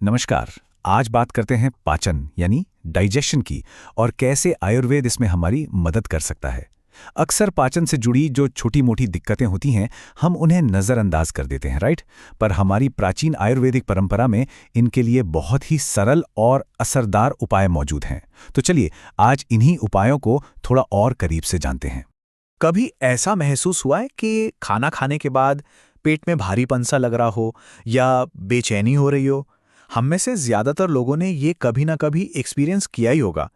नमस्कार। आज बात करते हैं पाचन यानी डाइजेशन की और कैसे आयुर्वेद इसमें हमारी मदद कर सकता है। अक्सर पाचन से जुड़ी जो छोटी-मोटी दिक्कतें होती हैं, हम उन्हें नज़रअंदाज कर देते हैं, राइट? पर हमारी प्राचीन आयुर्वेदिक परंपरा में इनके लिए बहुत ही सरल और असरदार उपाय मौजूद हैं। तो चलिए, आज इन्हीं उपायों को थोड़ा और करीब से जानते हैं। कभी ऐसा महसूस हुआ है कि खाना खाने के बाद पेट में भारीपन सा लग रहा हो या बेचैनी हो रही हो? हम में से ज्यादातर लोगों ने ये कभी ना कभी एक्सपीरियंस किया ही होगा।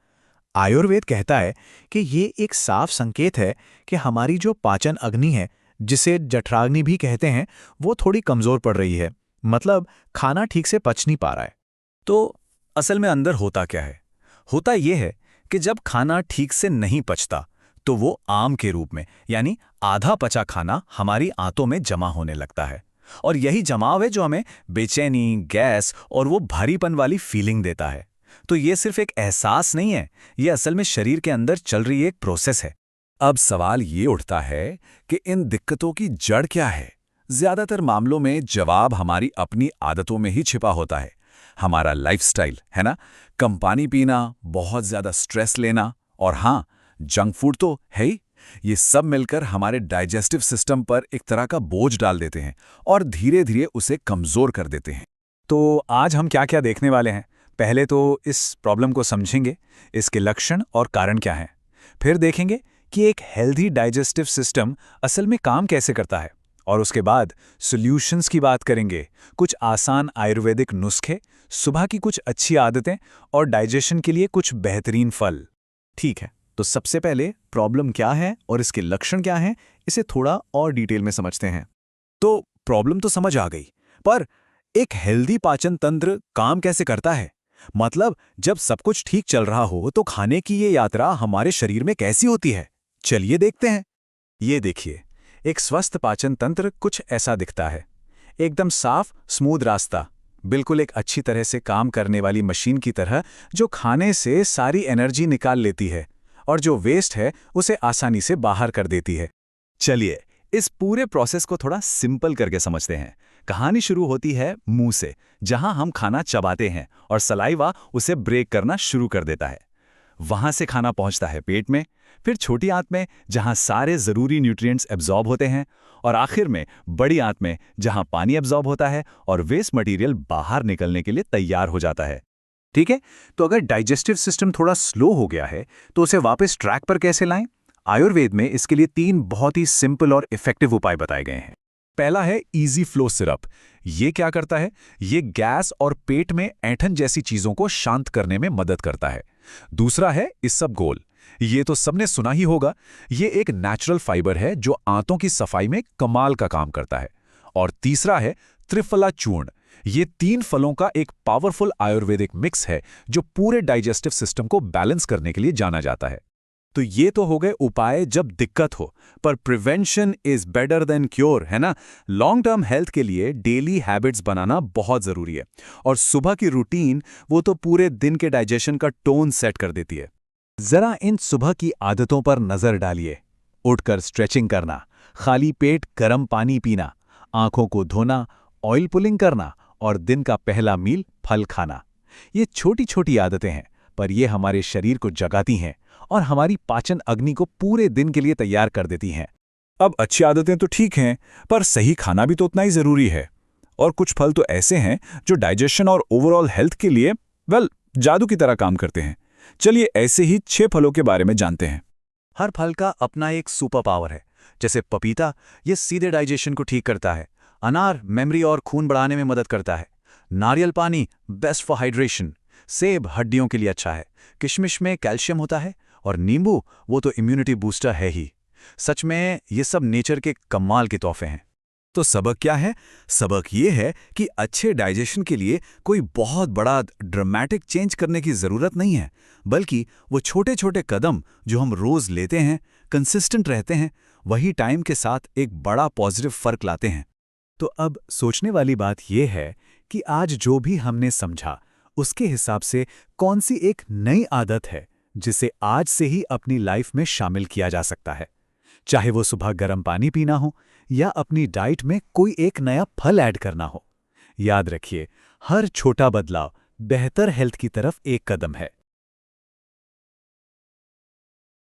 आयुर्वेद कहता है कि ये एक साफ संकेत है कि हमारी जो पाचन अग्नि है, जिसे जठराग्नि भी कहते हैं, वो थोड़ी कमजोर पड़ रही है। मतलब खाना ठीक से पच नहीं पा रहा है। तो असल में अंदर होता क्या है? होता यह है कि जब खाना ठीक से नहीं पचता, तो वो आम के रूप में यानी आधा पचा खाना हमारी आंतों में जमा होने लगता है। और यही जमाव है जो हमें बेचैनी, गैस और वो भारीपन वाली फीलिंग देता है। तो ये सिर्फ एक एहसास नहीं है, ये असल में शरीर के अंदर चल रही एक प्रोसेस है। अब सवाल ये उठता है कि इन दिक्कतों की जड़ क्या है? ज्यादातर मामलों में जवाब हमारी अपनी आदतों में ही छिपा होता है। हमारा लाइफस्टाइल, है ना? कम पानी पीना, बहुत ज्यादा स्ट्रेस लेना और हाँ, जंक फूड तो है ही। ये सब मिलकर हमारे डाइजेस्टिव सिस्टम पर एक तरह का बोझ डाल देते हैं और धीरे धीरे उसे कमजोर कर देते हैं। तो आज हम क्या क्या देखने वाले हैं? पहले तो इस प्रॉब्लम को समझेंगे, इसके लक्षण और कारण क्या हैं। फिर देखेंगे कि एक हेल्दी डाइजेस्टिव सिस्टम असल में काम कैसे करता है। और उसके बाद सॉल्यूशंस की बात करेंगे, कुछ आसान आयुर्वेदिक नुस्खे, सुबह की कुछ अच्छी आदतें और डाइजेशन के लिए कुछ बेहतरीन फल। ठीक है, तो सबसे पहले प्रॉब्लम क्या है और इसके लक्षण क्या हैं, इसे थोड़ा और डिटेल में समझते हैं। तो प्रॉब्लम तो समझ आ गई, पर एक हेल्दी पाचन तंत्र काम कैसे करता है? मतलब जब सब कुछ ठीक चल रहा हो तो खाने की ये यात्रा हमारे शरीर में कैसी होती है? चलिए देखते हैं। ये देखिए, एक स्वस्थ पाचन तंत्र कुछ ऐसा दिखता है। एकदम साफ, स्मूथ रास्ता, बिल्कुल एक अच्छी तरह से काम करने वाली मशीन की तरह, जो खाने से सारी एनर्जी निकाल लेती है और जो वेस्ट है उसे आसानी से बाहर कर देती है। चलिए, इस पूरे प्रोसेस को थोड़ा सिंपल करके समझते हैं। कहानी शुरू होती है मुंह से, जहां हम खाना चबाते हैं और सलाइवा उसे ब्रेक करना शुरू कर देता है। वहां से खाना पहुंचता है पेट में, फिर छोटी आंत में जहां सारे जरूरी न्यूट्रिएंट्स एब्जॉर्ब होते हैं, और आखिर में बड़ी आंत में जहां पानी एब्जॉर्ब होता है और वेस्ट मटेरियल बाहर निकलने के लिए तैयार हो जाता है। ठीक है, तो अगर डाइजेस्टिव सिस्टम थोड़ा स्लो हो गया है तो उसे वापस ट्रैक पर कैसे लाएं? आयुर्वेद में इसके लिए 3 बहुत ही सिंपल और इफेक्टिव उपाय बताए गए हैं। पहला है इजी फ्लो सिरप। ये क्या करता है? ये गैस और पेट में ऐंठन जैसी चीजों को शांत करने में मदद करता है। दूसरा है इसबगोल। ये तो सबने सुना ही होगा। ये एक नेचुरल फाइबर है जो आंतों की सफाई में कमाल का काम करता है। और तीसरा है त्रिफला चूर्ण। ये 3 फलों का एक पावरफुल आयुर्वेदिक मिक्स है जो पूरे डाइजेस्टिव सिस्टम को बैलेंस करने के लिए जाना जाता है। तो ये तो हो गए उपाय जब दिक्कत हो, पर prevention is better than cure, है ना? लॉन्ग टर्म हेल्थ के लिए डेली हैबिट्स बनाना बहुत जरूरी है। और सुबह की रूटीन, वो तो पूरे दिन के डाइजेशन का टोन सेट कर देती है। जरा इन सुबह की आदतों पर नजर डालिए। उठकर स्ट्रेचिंग करना, खाली पेट गर्म पानी पीना, आंखों को धोना, ऑयल पुलिंग करना और दिन का पहला मील फल खाना। ये छोटी छोटी आदतें हैं, पर ये हमारे शरीर को जगाती हैं और हमारी पाचन अग्नि को पूरे दिन के लिए तैयार कर देती हैं। अब अच्छी आदतें तो ठीक हैं, पर सही खाना भी तो उतना ही जरूरी है। और कुछ फल तो ऐसे हैं जो डाइजेशन और ओवरऑल हेल्थ के लिए जादू की तरह काम करते हैं। चलिए ऐसे ही 6 फलों के बारे में जानते हैं। हर फल का अपना एक सुपर पावर है। जैसे पपीता, ये सीधे डाइजेशन को ठीक करता है। अनार मेमोरी और खून बढ़ाने में मदद करता है। नारियल पानी बेस्ट फॉर हाइड्रेशन। सेब हड्डियों के लिए अच्छा है। किशमिश में कैल्शियम होता है। और नींबू, वो तो इम्यूनिटी बूस्टर है ही। सच में ये सब नेचर के कमाल के तोहफे हैं। तो सबक क्या है? सबक ये है कि अच्छे डाइजेशन के लिए कोई बहुत बड़ा ड्रामेटिक चेंज करने की जरूरत नहीं है, बल्कि वो छोटे छोटे कदम जो हम रोज लेते हैं, कंसिस्टेंट रहते हैं, वही टाइम के साथ एक बड़ा पॉजिटिव फर्क लाते हैं। तो अब सोचने वाली बात यह है कि आज जो भी हमने समझा, उसके हिसाब से कौन सी एक नई आदत है जिसे आज से ही अपनी लाइफ में शामिल किया जा सकता है। चाहे वो सुबह गर्म पानी पीना हो या अपनी डाइट में कोई एक नया फल ऐड करना हो। याद रखिए, हर छोटा बदलाव बेहतर हेल्थ की तरफ एक कदम है।